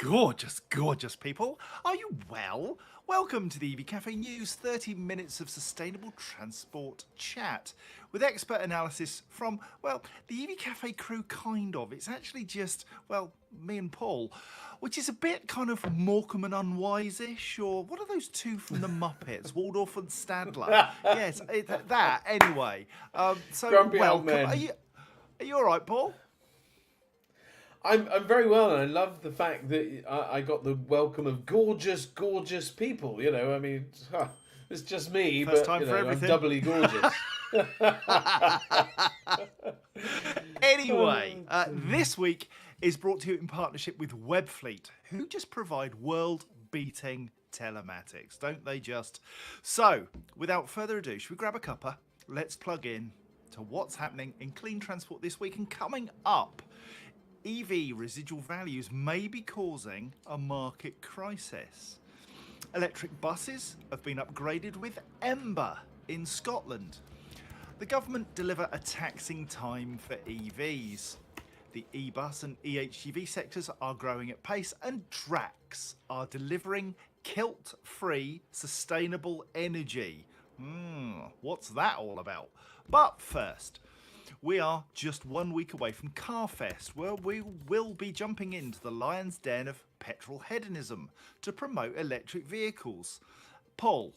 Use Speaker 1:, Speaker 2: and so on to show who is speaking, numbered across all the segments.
Speaker 1: Gorgeous, gorgeous people. Are you well? Welcome to the EV Cafe News 30 minutes of sustainable transport chat with expert analysis from, well, the EV Cafe crew, kind of. It's actually just, well, me and Paul, which is a bit kind of Morecambe and Unwise-ish, or what are those two from the Muppets, Waldorf and Stadler? Yes, that, anyway.
Speaker 2: Grumpy old
Speaker 1: welcome.
Speaker 2: men.
Speaker 1: Are you all right, Paul?
Speaker 2: I'm very well, and I love the fact that I got the welcome of gorgeous, gorgeous people. You know, I mean, it's just me,
Speaker 1: First
Speaker 2: but
Speaker 1: time
Speaker 2: you
Speaker 1: for
Speaker 2: know, I'm
Speaker 1: everything.
Speaker 2: doubly gorgeous.
Speaker 1: Anyway, this week is brought to you in partnership with Webfleet, who just provide world-beating telematics, don't they just? So, without further ado, should we grab a cuppa? Let's plug in to what's happening in clean transport this week. And coming up, EV residual values may be causing a market crisis. Electric buses have been upgraded with Ember in Scotland. The government deliver a taxing time for EVs. The e-bus and eHGV sectors are growing at pace, and Drax are delivering kilt-free sustainable energy. What's that all about? But first, we are just 1 week away from Carfest, where we will be jumping into the lion's den of petrol hedonism to promote electric vehicles. Paul,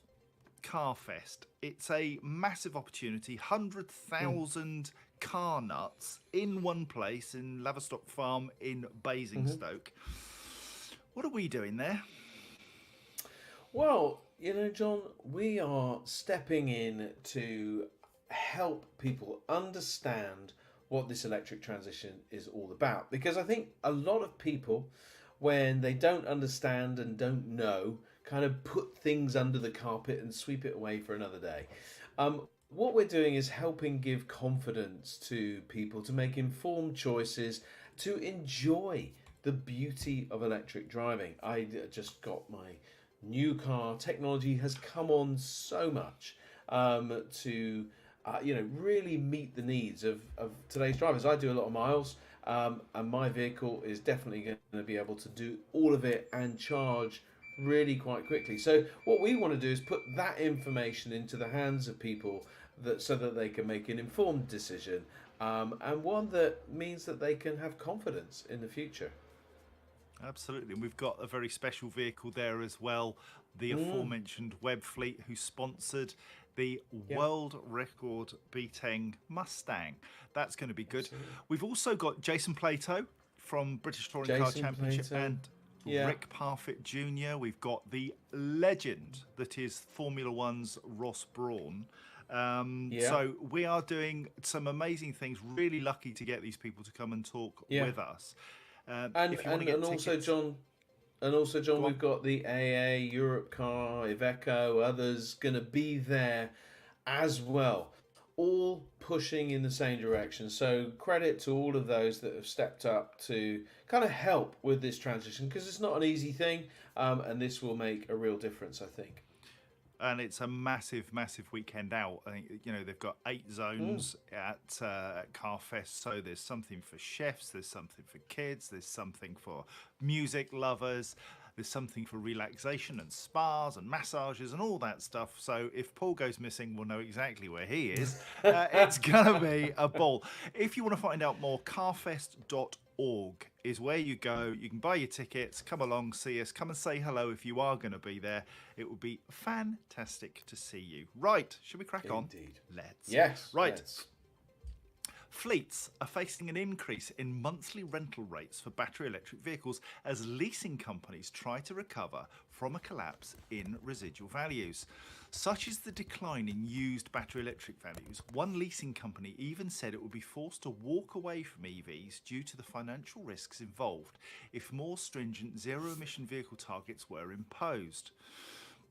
Speaker 1: Carfest, it's a massive opportunity, 100,000 car nuts in one place in Laverstock Farm in Basingstoke. What are we doing there?
Speaker 2: Well, you know, John, we are stepping in to help people understand what this electric transition is all about. Because I think a lot of people, when they don't understand and don't know, kind of put things under the carpet and sweep it away for another day. What we're doing is helping give confidence to people to make informed choices, to enjoy the beauty of electric driving. I just got my new car. Technology has come on so much to really meet the needs of today's drivers. I do a lot of miles, and my vehicle is definitely going to be able to do all of it and charge really quite quickly. So what we want to do is put that information into the hands of people so that they can make an informed decision, and one that means that they can have confidence in the future.
Speaker 1: Absolutely, and we've got a very special vehicle there as well, the aforementioned Webfleet, who sponsored the world record beating Mustang. That's going to be good. Absolutely. We've also got Jason Plato from British Touring Car Championship and Rick Parfitt Jr. We've got the legend that is Formula One's Ross Brawn. So we are doing some amazing things. Really lucky to get these people to come and talk with us.
Speaker 2: Also, John, we've got the AA, Europe Car, Iveco, others going to be there as well, all pushing in the same direction. So credit to all of those that have stepped up to kind of help with this transition, because it's not an easy thing, and this will make a real difference, I think.
Speaker 1: And it's a massive, massive weekend out. I think, you know, they've got 8 zones at Carfest. So there's something for chefs, there's something for kids, there's something for music lovers, there's something for relaxation and spas and massages and all that stuff. So if Paul goes missing, we'll know exactly where he is. It's going to be a ball. If you want to find out more, carfest.org is where you go. You can buy your tickets, come along, see us, come and say hello if you are going to be there. It would be fantastic to see you. Right, should we crack on?
Speaker 2: Indeed.
Speaker 1: Let's.
Speaker 2: Yes.
Speaker 1: Right.
Speaker 2: Let's.
Speaker 1: Fleets are facing an increase in monthly rental rates for battery electric vehicles as leasing companies try to recover from a collapse in residual values. Such is the decline in used battery electric values, one leasing company even said it would be forced to walk away from EVs due to the financial risks involved if more stringent zero-emission vehicle targets were imposed.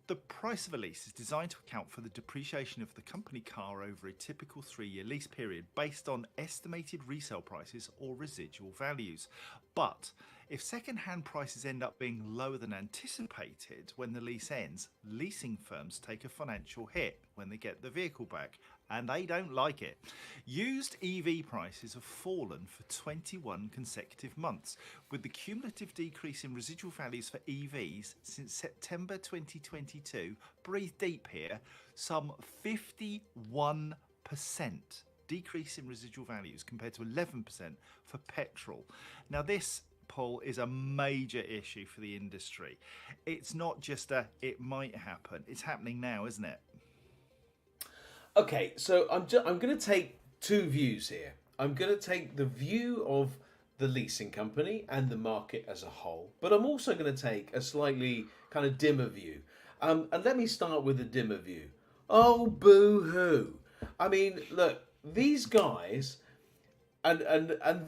Speaker 1: The price of a lease is designed to account for the depreciation of the company car over a typical 3-year lease period based on estimated resale prices or residual values. But If second-hand prices end up being lower than anticipated when the lease ends, leasing firms take a financial hit when they get the vehicle back, and they don't like it. Used EV prices have fallen for 21 consecutive months, with the cumulative decrease in residual values for EVs since September 2022, breathe deep here, some 51% decrease in residual values compared to 11% for petrol. Now, this, Paul, is a major issue for the industry. It's not just it might happen, it's happening now, isn't it?
Speaker 2: Okay, so I'm going to take two views here. I'm going to take the view of the leasing company and the market as a whole, but I'm also going to take a slightly kind of dimmer view. And let me start with the dimmer view. Oh, boo-hoo. I mean, look, these guys, and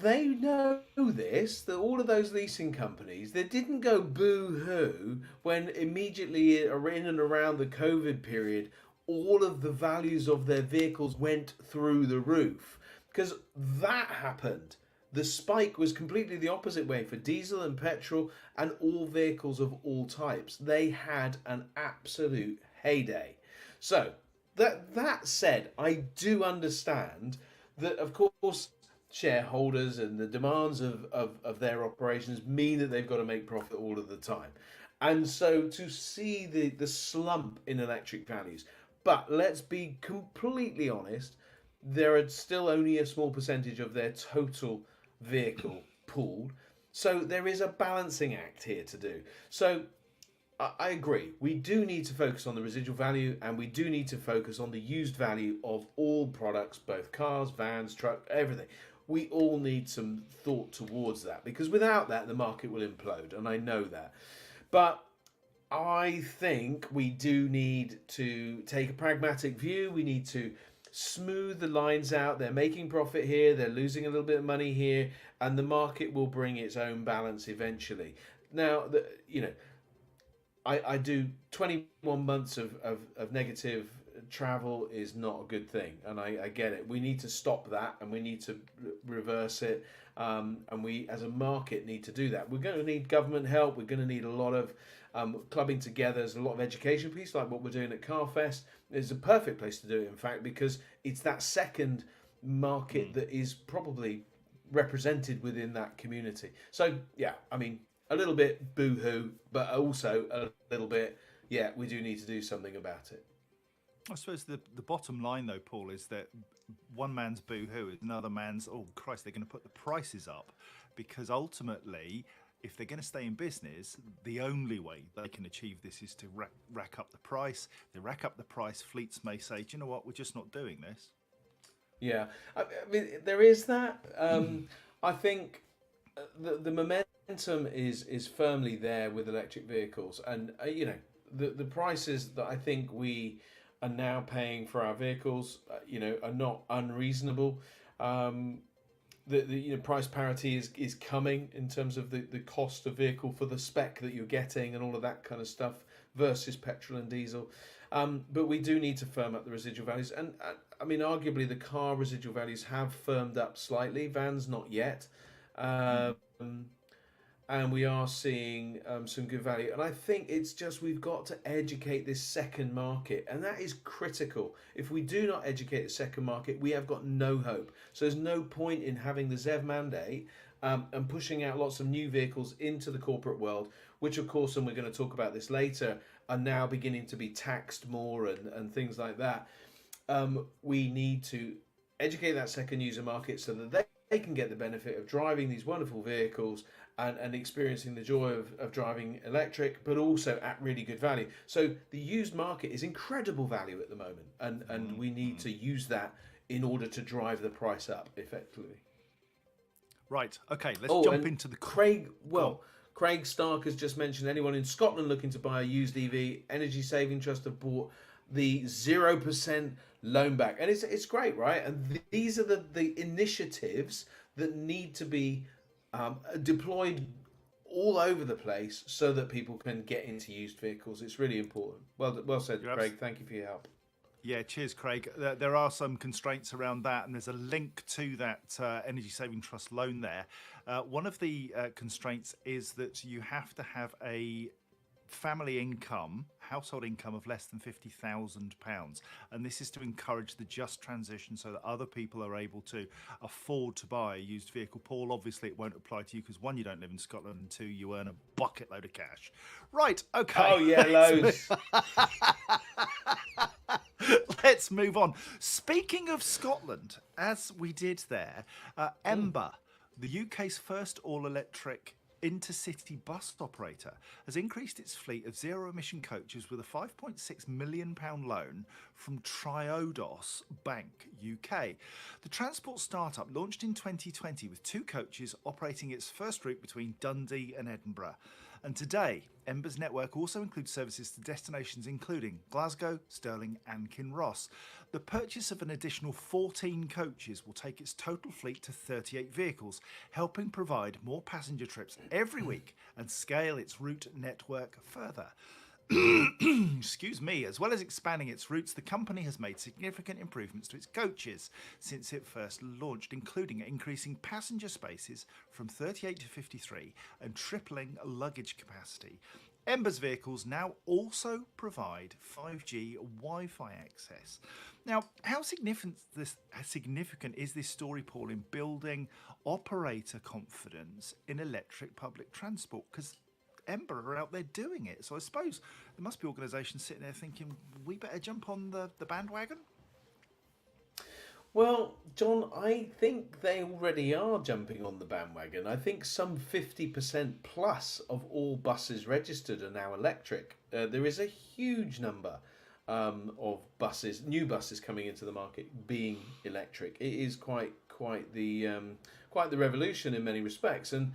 Speaker 2: they know this, that all of those leasing companies, they didn't go boo-hoo when immediately in and around the COVID period, all of the values of their vehicles went through the roof. Because that happened. The spike was completely the opposite way for diesel and petrol and all vehicles of all types. They had an absolute heyday. So, that said, I do understand that, of course, shareholders and the demands of their operations mean that they've got to make profit all of the time. And so to see the slump in electric values, but let's be completely honest, there are still only a small percentage of their total vehicle pooled. So there is a balancing act here to do. So I agree. We do need to focus on the residual value and we do need to focus on the used value of all products, both cars, vans, truck, everything. We all need some thought towards that because without that, the market will implode. And I know that. But I think we do need to take a pragmatic view. We need to smooth the lines out. They're making profit here. They're losing a little bit of money here. And the market will bring its own balance eventually. Now, I do 21 months of negative travel is not a good thing, and I get it. We need to stop that, and we need to reverse it, and we as a market need to do that. We're going to need government help. We're going to need a lot of clubbing together. There's a lot of education piece, like what we're doing at CarFest. It's a perfect place to do it, in fact, because it's that second market that is probably represented within that community. So, yeah, I mean, a little bit boo-hoo, but also a little bit, yeah, we do need to do something about it.
Speaker 1: I suppose the bottom line, though, Paul, is that one man's boo-hoo is another man's, oh, Christ, they're going to put the prices up. Because ultimately, if they're going to stay in business, the only way they can achieve this is to rack up the price. They rack up the price, fleets may say, do you know what, we're just not doing this.
Speaker 2: Yeah, I mean, there is that. I think the momentum is firmly there with electric vehicles, and the prices that I think we are now paying for our vehicles, are not unreasonable. The price parity is coming in terms of the cost of vehicle for the spec that you're getting and all of that kind of stuff versus petrol and diesel. But we do need to firm up the residual values, and I mean, arguably the car residual values have firmed up slightly. Vans not yet. And we are seeing some good value. And I think it's just we've got to educate this second market, and that is critical. If we do not educate the second market, we have got no hope. So there's no point in having the ZEV mandate and pushing out lots of new vehicles into the corporate world, which of course, and we're going to talk about this later, are now beginning to be taxed more and things like that. We need to educate that second user market so that they can get the benefit of driving these wonderful vehicles and experiencing the joy of driving electric, but also at really good value. So the used market is incredible value at the moment, and we need to use that in order to drive the price up effectively.
Speaker 1: Right, okay, let's jump into the...
Speaker 2: Craig Stark has just mentioned anyone in Scotland looking to buy a used EV, Energy Saving Trust have bought the 0% loan back. And it's great, right? And these are the initiatives that need to be deployed all over the place so that people can get into used vehicles. It's really important. Well said, Craig. Thank you for your help.
Speaker 1: Yeah, cheers, Craig. There are some constraints around that, and there's a link to that Energy Saving Trust loan there. One of the constraints is that you have to have a family income, household income of less than £50,000. And this is to encourage the just transition so that other people are able to afford to buy a used vehicle. Paul, obviously it won't apply to you because one, you don't live in Scotland, and two, you earn a bucket load of cash. Right, okay.
Speaker 2: Oh yeah, loads.
Speaker 1: Let's move on. Speaking of Scotland, as we did there, Ember, the UK's first all-electric intercity bus operator, has increased its fleet of zero-emission coaches with a £5.6 million loan from Triodos Bank UK. The transport startup launched in 2020 with 2 coaches operating its first route between Dundee and Edinburgh. And today, Ember's network also includes services to destinations including Glasgow, Stirling and Kinross. The purchase of an additional 14 coaches will take its total fleet to 38 vehicles, helping provide more passenger trips every week and scale its route network further. Excuse me. As well as expanding its routes, the company has made significant improvements to its coaches since it first launched, including increasing passenger spaces from 38 to 53 and tripling luggage capacity. Ember's vehicles now also provide 5G Wi-Fi access. Now, how significant is this story, Paul, in building operator confidence in electric public transport? Because Ember are out there doing it. So I suppose there must be organisations sitting there thinking, we better jump on the bandwagon?
Speaker 2: Well, John, I think they already are jumping on the bandwagon. I think some 50% plus of all buses registered are now electric. There is a huge number of buses, new buses coming into the market being electric. It is quite the revolution in many respects, and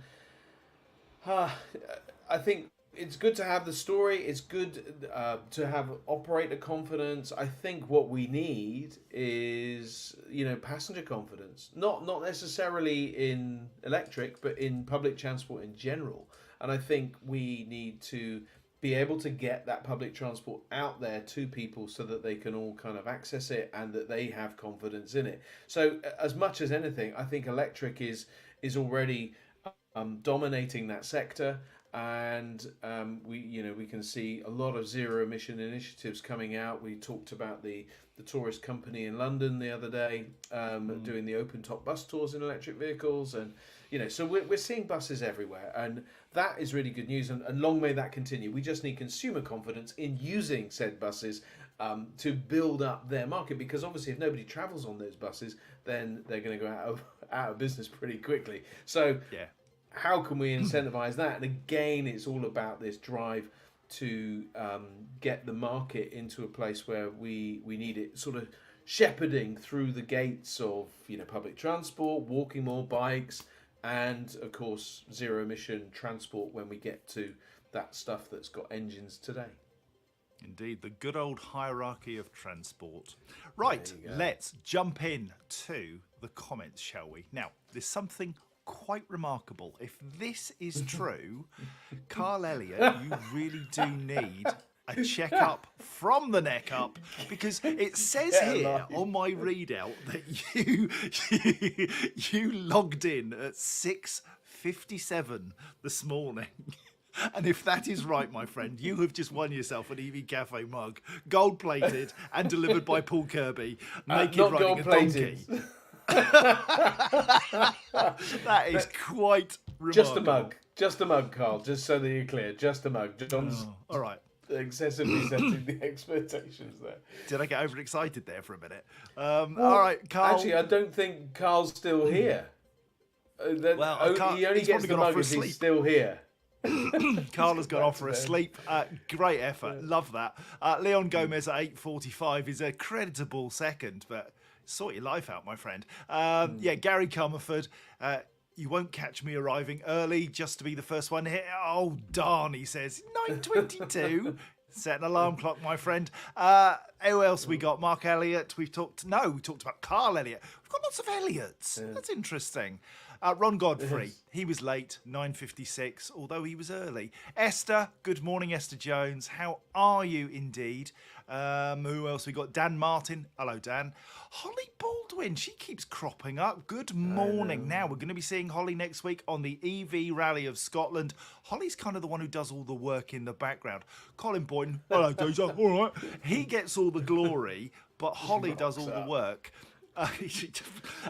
Speaker 2: I think it's good to have the story. It's good to have operator confidence. I think what we need is, passenger confidence. Not necessarily in electric, but in public transport in general. And I think we need to be able to get that public transport out there to people so that they can all kind of access it and that they have confidence in it. So as much as anything, I think electric is already dominating that sector. And we can see a lot of zero emission initiatives coming out. We talked about the tourist company in London the other day doing the open top bus tours in electric vehicles, and so we're seeing buses everywhere, and that is really good news. And long may that continue. We just need consumer confidence in using said buses to build up their market, because obviously if nobody travels on those buses, then they're going to go out of business pretty quickly. So yeah. How can we incentivize that? And again, it's all about this drive to get the market into a place where we need it sort of shepherding through the gates of public transport, walking more, bikes, and of course zero emission transport when we get to that stuff that's got engines today.
Speaker 1: Indeed, the good old hierarchy of transport. Right, let's jump in to the comments, shall we? Now, there's something quite remarkable. If this is true, Carl Elliott, you really do need a check-up from the neck up, because it says here on my readout that you logged in at 6:57 this morning. And if that is right, my friend, you have just won yourself an EV Cafe mug, gold-plated and delivered by Paul Kirby, naked riding a donkey. That is quite remarkable.
Speaker 2: Just a mug, Carl, just so that you're clear. Just a mug. John's
Speaker 1: all right.
Speaker 2: Excessively setting the expectations there.
Speaker 1: Did I get overexcited there for a minute? All right, Carl.
Speaker 2: Actually, I don't think Carl's still here. He only gets the mug if he's still here.
Speaker 1: Carl has gone off for a sleep. Great effort. Love that. Leon Gomez at 8:45 is a creditable second, but sort your life out, my friend. Gary Comerford, you won't catch me arriving early just to be the first one here. Oh, darn, he says. 9:22. Set an alarm clock, my friend. Who else we got? Mark Elliott. We talked about Carl Elliott. We've got lots of Elliots. Yeah. That's interesting. Ron Godfrey,
Speaker 2: Yes.
Speaker 1: he was late, 9:56, although he was early. Esther, good morning, Esther Jones. How are you indeed? Who else we got? Dan Martin. Hello, Dan. Holly Baldwin, she keeps cropping up. Good morning. Now, we're going to be seeing Holly next week on the EV Rally of Scotland. Holly's kind of the one who does all the work in the background. Colin Boyden, hello, Deja. All right. He gets all the glory, but Holly does all the work.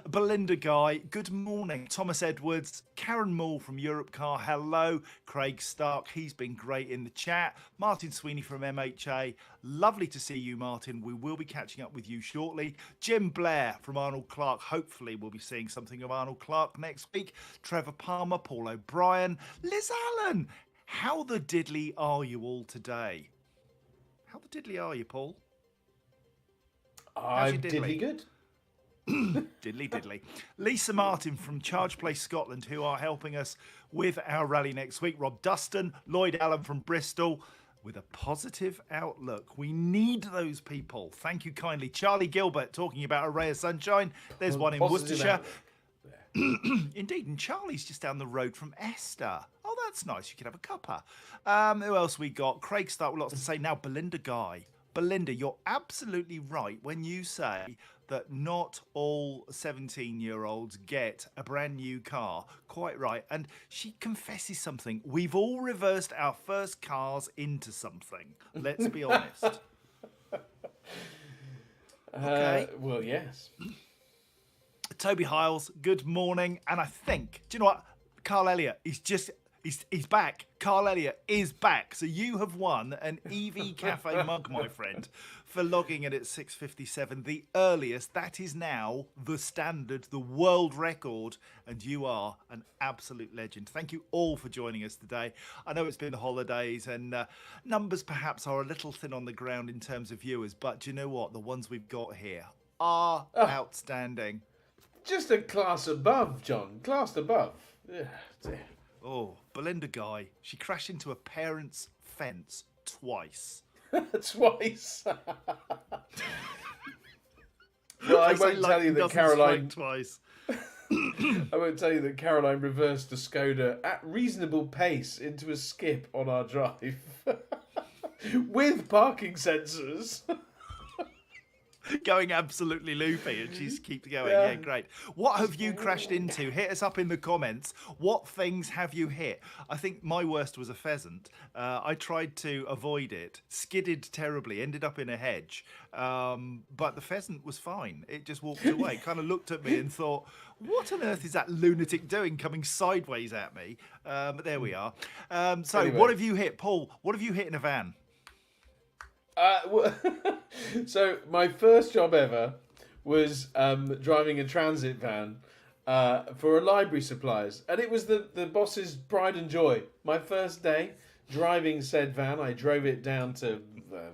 Speaker 1: Belinda Guy, good morning. Thomas Edwards, Karen Moore from Europe Car, hello. Craig Stark, he's been great in the chat. Martin Sweeney from MHA, lovely to see you, Martin. We will be catching up with you shortly. Jim Blair from Arnold Clark, hopefully we'll be seeing something of Arnold Clark next week. Trevor Palmer, Paul O'Brien, Liz Allen. How the diddly are you all today? How the diddly are you, Paul?
Speaker 2: I'm diddly good.
Speaker 1: Diddly. Lisa Martin from Charge Place Scotland, who are helping us with our rally next week. Rob Dustin, Lloyd Allen from Bristol, with a positive outlook. We need those people. Thank you kindly. Charlie Gilbert talking about a ray of sunshine. There's one in Worcestershire. Indeed, and Charlie's just down the road from Esther. Oh, that's nice. You could have a cuppa. Who else we got? Craig Stark with lots to say. Now, Belinda Guy. Belinda, you're absolutely right when you say that not all 17-year-olds get a brand new car. Quite right. And she confesses something. We've all reversed our first cars into something. Let's be honest. Okay.
Speaker 2: Well, yes.
Speaker 1: Toby Hiles, good morning. And I think, do you know what? Carl Elliott, he's back. Carl Elliott is back. So you have won an EV Cafe mug, my friend, for logging it at 6:57, the earliest. That is now the standard, the world record, and you are an absolute legend. Thank you all for joining us today. I know it's been the holidays and numbers perhaps are a little thin on the ground in terms of viewers, but do you know what? The ones we've got here are outstanding.
Speaker 2: Just a class above, John. Class above. Yeah, dear.
Speaker 1: Oh, Belinda Guy. She crashed into a parent's fence twice.
Speaker 2: Twice. Well, I won't tell you that Caroline.
Speaker 1: Twice.
Speaker 2: I won't tell you that Caroline reversed a Skoda at reasonable pace into a skip on our drive with parking sensors.
Speaker 1: Going absolutely loopy, and she keeps going. Yeah, great. What have you crashed into? Hit us up in the comments. What things have you hit? I think my worst was a pheasant. I tried to avoid it, skidded terribly, ended up in a hedge. But the pheasant was fine. It just walked away, kind of looked at me and thought, what on earth is that lunatic doing coming sideways at me? But there we are. So anyway. What have you hit, Paul? What have you hit in a van?
Speaker 2: So my first job ever was driving a transit van for a library supplies, and it was the boss's pride and joy. My first day driving said van, I drove it down to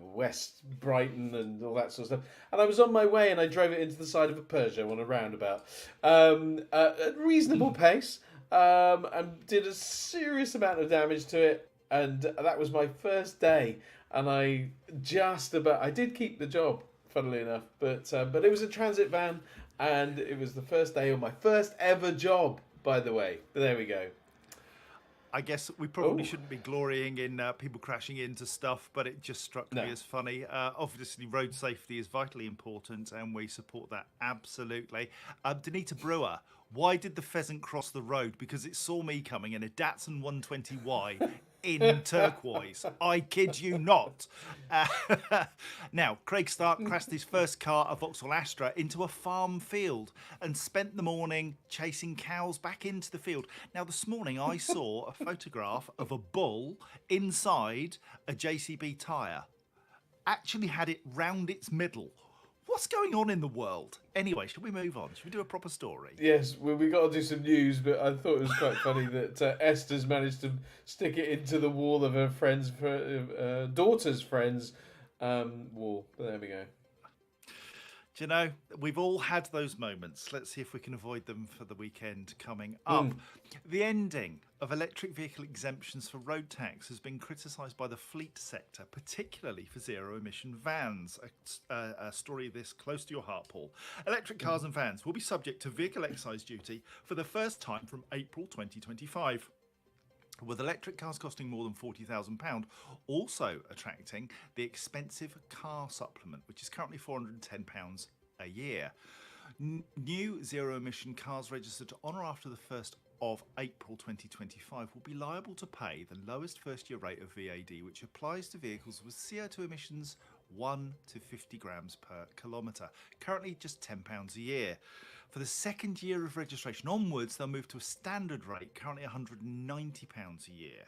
Speaker 2: West Brighton and all that sort of stuff, and I was on my way and I drove it into the side of a Peugeot on a roundabout at reasonable pace, and did a serious amount of damage to it, and that was my first day. And I did keep the job, funnily enough, but it was a transit van, and it was the first day of my first ever job, by the way. But there we go.
Speaker 1: I guess we probably shouldn't be glorying in people crashing into stuff, but it just struck me as funny. Obviously, road safety is vitally important, and we support that absolutely. Danita Brewer, why did the pheasant cross the road? Because it saw me coming in a Datsun 120Y in turquoise. I kid you not. Now, Craig Stark crashed his first car, a Vauxhall Astra, into a farm field and spent the morning chasing cows back into the field. Now, this morning I saw a photograph of a bull inside a JCB tyre. Actually had it round its middle. What's going on in the world? Anyway, should we move on? Should we do a proper story?
Speaker 2: Yes, well, we got to do some news, but I thought it was quite funny that Esther's managed to stick it into the wall of her friend's daughter's friend's wall. But there we go.
Speaker 1: Do you know, we've all had those moments. Let's see if we can avoid them for the weekend coming up. The ending of electric vehicle exemptions for road tax has been criticised by the fleet sector, particularly for zero emission vans. A story this close to your heart, Paul. Electric cars and vans will be subject to vehicle excise duty for the first time from April 2025. With electric cars costing more than £40,000, also attracting the expensive car supplement, which is currently £410 a year. New zero-emission cars registered on or after the 1st of April 2025 will be liable to pay the lowest first-year rate of VAD, which applies to vehicles with CO2 emissions 1 to 50 grams per kilometre, currently just £10 a year. For the second year of registration onwards, they'll move to a standard rate, currently £190 a year.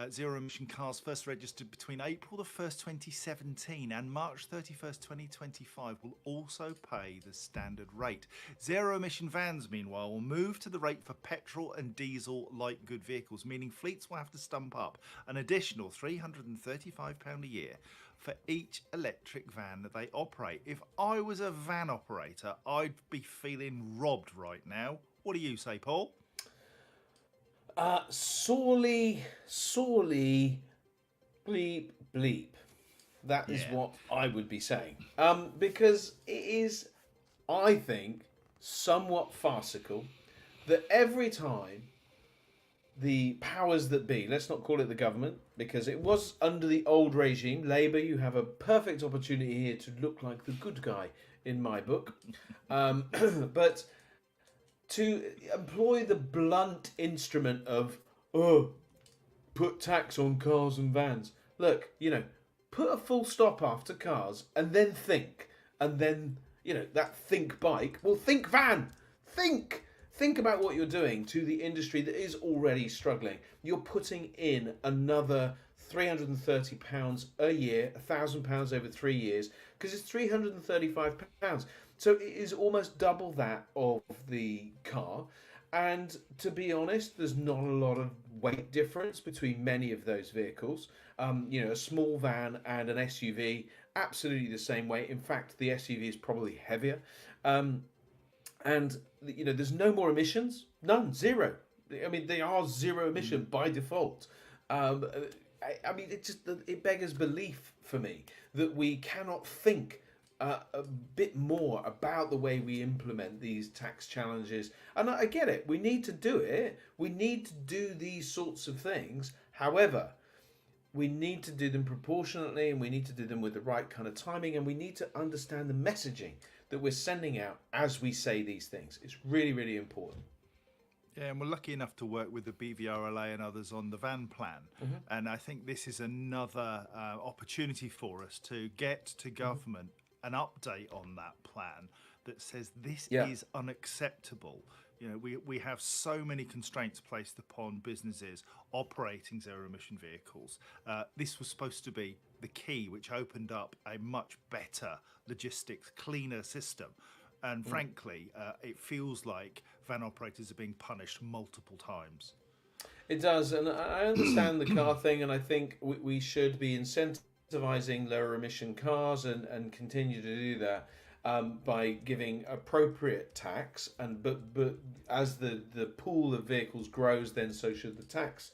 Speaker 1: Zero-emission cars first registered between April the 1st, 2017 and March 31st, 2025 will also pay the standard rate. Zero-emission vans, meanwhile, will move to the rate for petrol and diesel light good vehicles, meaning fleets will have to stump up an additional £335 a year for each electric van that they operate. If I was a van operator, I'd be feeling robbed right now. What do you say, Paul?
Speaker 2: Sorely, bleep, bleep. That is what I would be saying. Because it is, I think, somewhat farcical that every time the powers that be, let's not call it the government, because it was under the old regime, Labour, you have a perfect opportunity here to look like the good guy in my book. But to employ the blunt instrument of, put tax on cars and vans. Look, put a full stop after cars and then think. And then, that think bike. Well, think van. Think. Think about what you're doing to the industry that is already struggling. You're putting in another £330 a year, £1,000 over 3 years, because it's £335. So it is almost double that of the car. And to be honest, there's not a lot of weight difference between many of those vehicles. A small van and an SUV, absolutely the same weight. In fact, the SUV is probably heavier. And there's no more emissions, none, zero. I mean, they are zero emission by default. It beggars belief for me that we cannot think a bit more about the way we implement these tax challenges. And I get it, we need to do it. We need to do these sorts of things. However, we need to do them proportionately, and we need to do them with the right kind of timing, and we need to understand the messaging that we're sending out as we say these things. It's really, really important.
Speaker 1: Yeah, and we're lucky enough to work with the BVRLA and others on the van plan. And I think this is another opportunity for us to get to government an update on that plan that says this is unacceptable. We have so many constraints placed upon businesses operating zero-emission vehicles. This was supposed to be the key, which opened up a much better logistics, cleaner system. And frankly, it feels like van operators are being punished multiple times.
Speaker 2: It does, and I understand the car thing, and I think we should be incentivizing lower emission cars and continue to do that. By giving appropriate tax, but as the pool of vehicles grows, then so should the tax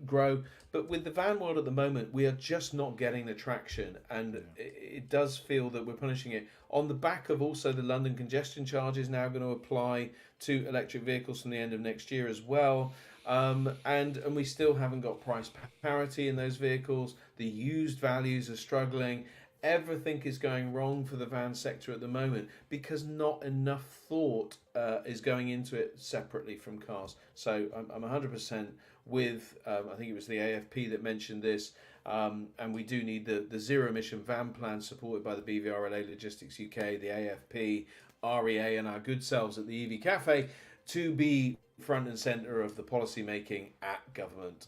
Speaker 2: grow. But with the van world at the moment, we are just not getting the traction, and it does feel that we're punishing it on the back of also the London congestion charge is now going to apply to electric vehicles from the end of next year as well. And we still haven't got price parity in those vehicles. The used values are struggling. Everything is going wrong for the van sector at the moment because not enough thought is going into it separately from cars. So I'm 100% with, I think it was the AFP that mentioned this, and we do need the zero emission van plan supported by the BVRLA Logistics UK, the AFP, REA and our good selves at the EV Cafe to be front and centre of the policy making at government.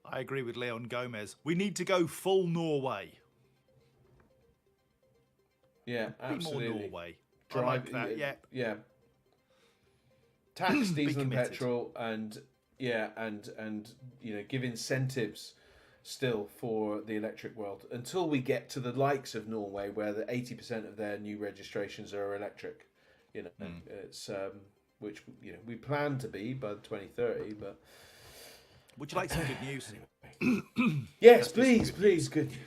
Speaker 1: I agree with Leon Gomez. We need to go full Norway.
Speaker 2: Yeah, absolutely.
Speaker 1: More Norway. Drive that.
Speaker 2: Yeah. Tax diesel and petrol, and give incentives still for the electric world until we get to the likes of Norway, where the 80% of their new registrations are electric. It's which we plan to be by 2030, but.
Speaker 1: Would you like some good news?
Speaker 2: Yes, please, good news.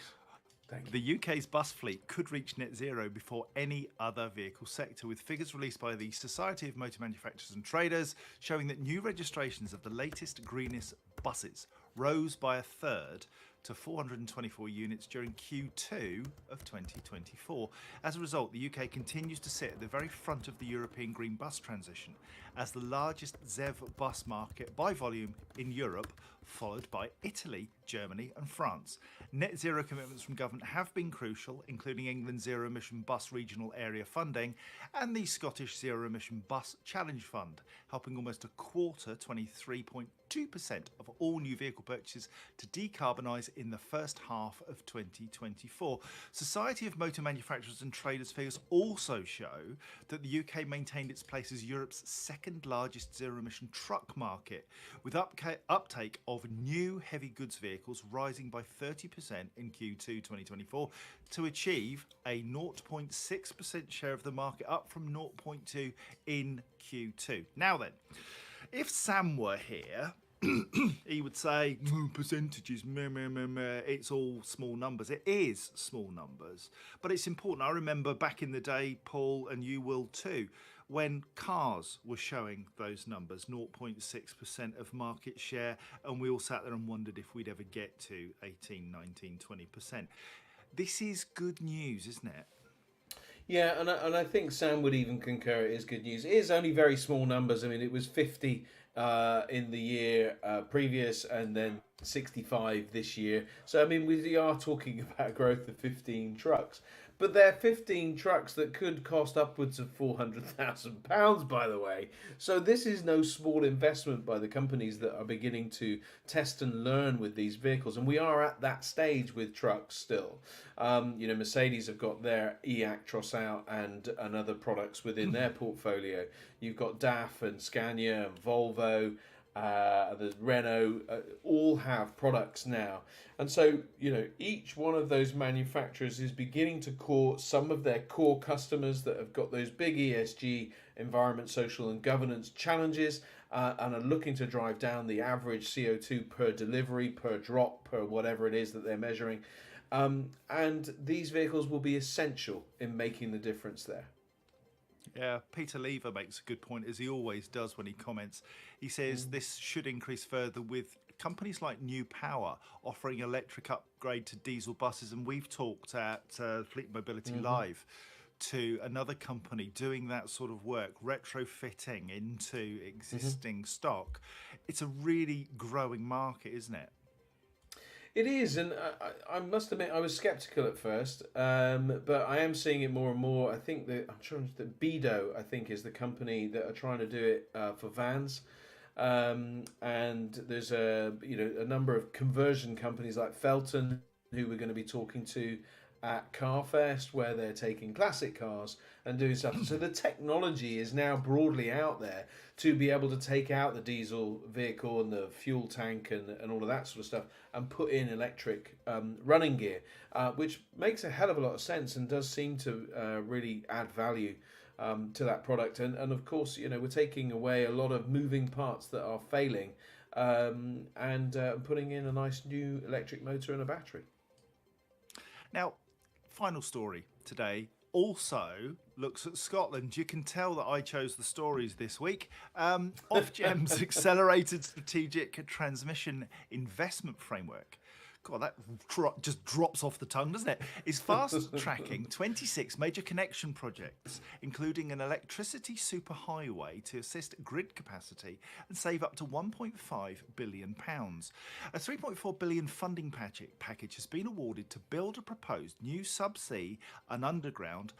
Speaker 2: Thank you.
Speaker 1: The UK's bus fleet could reach net zero before any other vehicle sector, with figures released by the Society of Motor Manufacturers and Traders showing that new registrations of the latest greenest buses rose by a third to 424 units during Q2 of 2024. As a result, the UK continues to sit at the very front of the European green bus transition as the largest ZEV bus market by volume in Europe, followed by Italy, Germany and France. Net zero commitments from government have been crucial, including England's zero emission bus regional area funding and the Scottish zero emission bus challenge fund, helping almost a quarter, 23.2% of all new vehicle purchases to decarbonise in the first half of 2024. Society of Motor Manufacturers and Traders figures also show that the UK maintained its place as Europe's second largest zero emission truck market, with uptake of new heavy goods vehicles rising by 30% in Q2 2024 to achieve a 0.6% share of the market, up from 0.2 in Q2. Now then, if Sam were here, he would say, percentages, it's all small numbers. It is small numbers, but it's important. I remember back in the day, Paul, and you will too, when cars were showing those numbers, 0.6% of market share, and we all sat there and wondered if we'd ever get to 18, 19, 20%. This is good news, isn't it?
Speaker 2: Yeah, and I think Sam would even concur it is good news. It is only very small numbers. I mean, it was 50 in the year previous and then 65 this year. So, I mean, we are talking about growth of 15 trucks. But they're 15 trucks that could cost upwards of £400,000, by the way. So this is no small investment by the companies that are beginning to test and learn with these vehicles. And we are at that stage with trucks still. Mercedes have got their e-Actros out and other products within their portfolio. You've got DAF and Scania and Volvo. The Renault all have products now, and so each one of those manufacturers is beginning to core some of their core customers that have got those big ESG, environment, social and governance challenges, and are looking to drive down the average CO2 per delivery, per drop, per whatever it is that they're measuring, and these vehicles will be essential in making the difference there.
Speaker 1: Yeah, Peter Lever makes a good point, as he always does when he comments. He says this should increase further with companies like New Power offering electric upgrade to diesel buses. And we've talked at Fleet Mobility Live to another company doing that sort of work, retrofitting into existing stock. It's a really growing market, isn't it?
Speaker 2: It is, and I must admit I was sceptical at first, but I am seeing it more and more. I think that Bedo, I think, is the company that are trying to do it for vans, and there's a number of conversion companies like Felton who we're going to be talking to at Carfest, where they're taking classic cars and doing stuff. So the technology is now broadly out there to be able to take out the diesel vehicle and the fuel tank and all of that sort of stuff and put in electric running gear, which makes a hell of a lot of sense and does seem to really add value to that product. And of course, we're taking away a lot of moving parts that are failing and putting in a nice new electric motor and a battery.
Speaker 1: Now, final story today also looks at Scotland. You can tell that I chose the stories this week. Ofgem's Accelerated Strategic Transmission Investment Framework. God, that just drops off the tongue, doesn't it? Is fast tracking 26 major connection projects, including an electricity superhighway to assist grid capacity and save up to £1.5 billion. A £3.4 billion funding package has been awarded to build a proposed new subsea and underground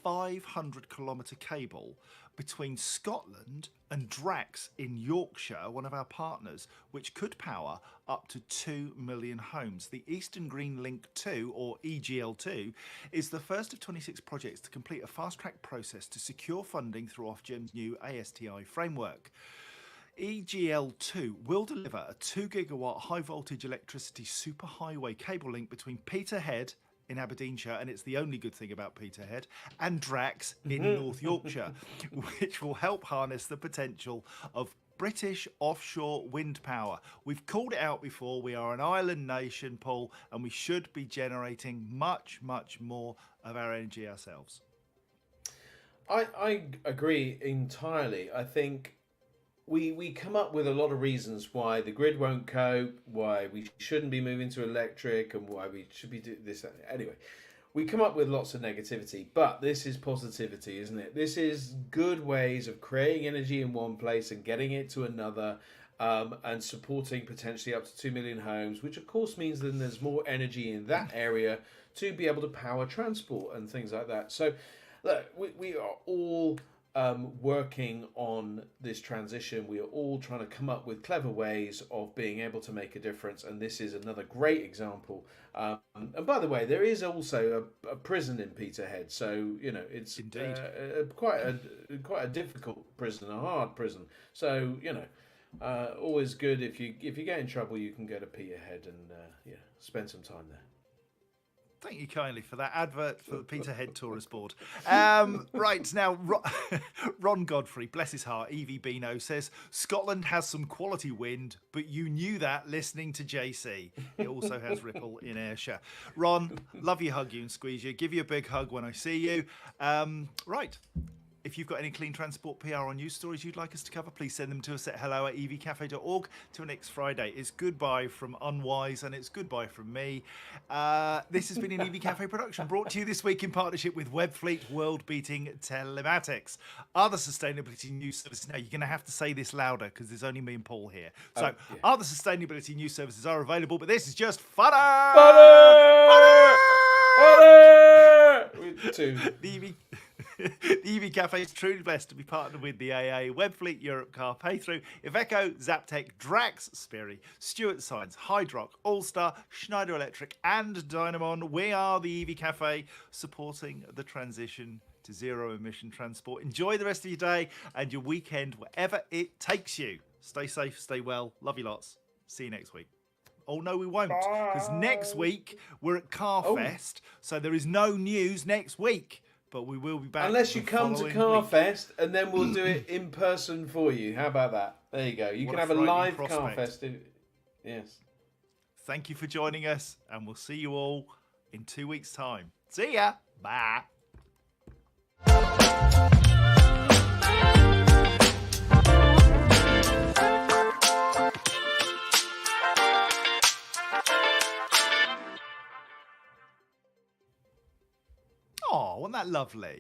Speaker 1: 500-kilometre cable between Scotland and Drax in Yorkshire, one of our partners, which could power up to 2 million homes. The Eastern Green Link 2, or EGL2, is the first of 26 projects to complete a fast-track process to secure funding through Ofgem's new ASTI framework. EGL2 will deliver a 2 gigawatt high voltage electricity superhighway cable link between Peterhead in Aberdeenshire, and it's the only good thing about Peterhead, and Drax in North Yorkshire, which will help harness the potential of British offshore wind power. We've called it out before. We are an island nation, Paul, and we should be generating much, much more of our energy ourselves.
Speaker 2: I agree entirely. I think we come up with a lot of reasons why the grid won't cope, why we shouldn't be moving to electric, and why we should be doing this. Anyway, we come up with lots of negativity, but this is positivity, isn't it? This is good ways of creating energy in one place and getting it to another, and supporting potentially up to 2 million homes, which of course means then there's more energy in that area to be able to power transport and things like that. So, look, we are all working on this transition. We are all trying to come up with clever ways of being able to make a difference, and this is another great example. And by the way, there is also a prison in Peterhead, so you know it's quite a difficult prison, a hard prison. So you know, always good if you get in trouble, you can go to Peterhead and spend some time there.
Speaker 1: Thank you kindly for that advert for the Peterhead Tourist Board. Right, now, Ron Godfrey, bless his heart, Evie Beano, says, Scotland has some quality wind, but you knew that listening to JC. It also has ripple in Ayrshire. Ron, love you, hug you and squeeze you. Give you a big hug when I see you. Right. If you've got any clean transport, PR, or news stories you'd like us to cover, please send them to us at hello@evcafe.org. Till next Friday. It's goodbye from Unwise, and it's goodbye from me. This has been an EV Cafe production, brought to you this week in partnership with Webfleet World-Beating Telematics. Other sustainability news services. Now, you're going to have to say this louder because there's only me and Paul here. So, other sustainability news services are available, but this is just funner!
Speaker 2: Funner! With two.
Speaker 1: The EV Cafe is truly blessed to be partnered with the AA, Webfleet, Europe Car Paythrough, Iveco, Zaptec, Drax, Sperry, Stuart Science, Hydrock, Allstar, Schneider Electric, and Dynamon. We are the EV Cafe, supporting the transition to zero emission transport. Enjoy the rest of your day and your weekend, wherever it takes you. Stay safe, stay well. Love you lots. See you next week. Oh, no, we won't. Because next week we're at Carfest, so there is no news next week. But we will be back.
Speaker 2: Unless you come to Carfest, and then we'll do it in person for you. How about that? There you go. You can have a live Carfest. Yes.
Speaker 1: Thank you for joining us, and we'll see you all in 2 weeks' time. See ya. Bye. Oh, wasn't that lovely?